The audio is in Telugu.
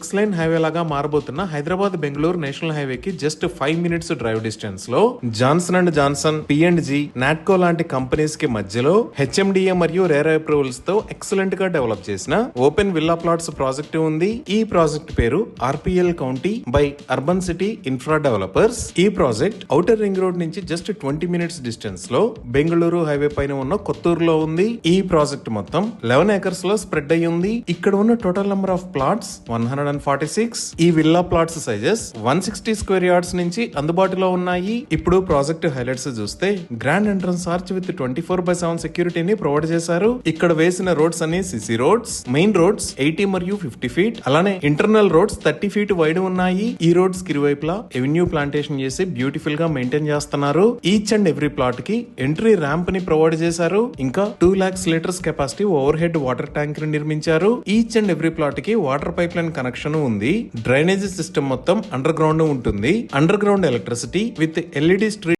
సిక్స్ లైన్ హైవే లాగా మారబోతున్న హైదరాబాద్ బెంగళూరు నేషనల్ హైవే కి జస్ట్ 5 minutes డ్రైవ్ డిస్టెన్స్ లో Johnson and Johnson, P&G, Natco లాంటి కంపెనీస్ కి మధ్యలో HMDA మరియు రేరా అప్రూవల్స్ తో ఎక్సలెంట్ గా డెవలప్ చేసిన ఓపెన్ విల్లా ప్లాట్స్ ప్రాజెక్ట్ ఉంది. ఈ ప్రాజెక్ట్ పేరు RPL county by urban city infra developers. ఈ ప్రాజెక్ట్ ఔటర్ రింగ్ రోడ్ నుంచి జస్ట్ 20 minutes డిస్టెన్స్ లో బెంగళూరు హైవే పైన ఉన్న కొత్తూరులో ఉంది. ఈ ప్రాజెక్ట్ మొత్తం 11 acres లో స్ప్రెడ్ అయ్యి ఉంది. ఇక్కడ ఉన్న టోటల్ నెంబర్ ఆఫ్ ప్లాట్స్ 146. ఈ villa plots sizes 160 square yards నుంచి అందుబాటులో ఉన్నాయి. ఇప్పుడు ప్రాజెక్ట్ హైలైట్స్ చూస్తే గ్రాండ్ ఎంట్రన్స్ ఆర్చ్ విత్ 24/7 సెక్యూరిటీని ప్రొవైడ్ చేశారు. ఇక్కడ వేసిన రోడ్స్ అన్ని సిసి రోడ్స్. మెయిన్ రోడ్స్ 80 మరియు 50 feet, అలానే ఇంటర్నల్ రోడ్స్ 30 feet వైడ్ ఉన్నాయి. ఈ రోడ్స్ కి ఇరువైపులా ఎవెన్యూ ప్లాంటేషన్ చేసి బ్యూటిఫుల్ గా మెయింటైన్ చేస్తున్నారు. ఈచ్ అండ్ ఎవ్రీ ప్లాట్ కి ఎంట్రీ ర్యాంప్ ని ప్రొవైడ్ చేశారు. ఇంకా 2 lakhs liters capacity over head water tank ని నిర్మించారు. ఈచ్ అండ్ ఎవ్రీ ప్లాట్ కి వాటర్ పైప్ లైన్ కనెక్షన్ ఉంది. డ్రైనేజ్ సిస్టమ్ మొత్తం అండర్ గ్రౌండ్ ఉంటుంది. Under ground electricity with LED street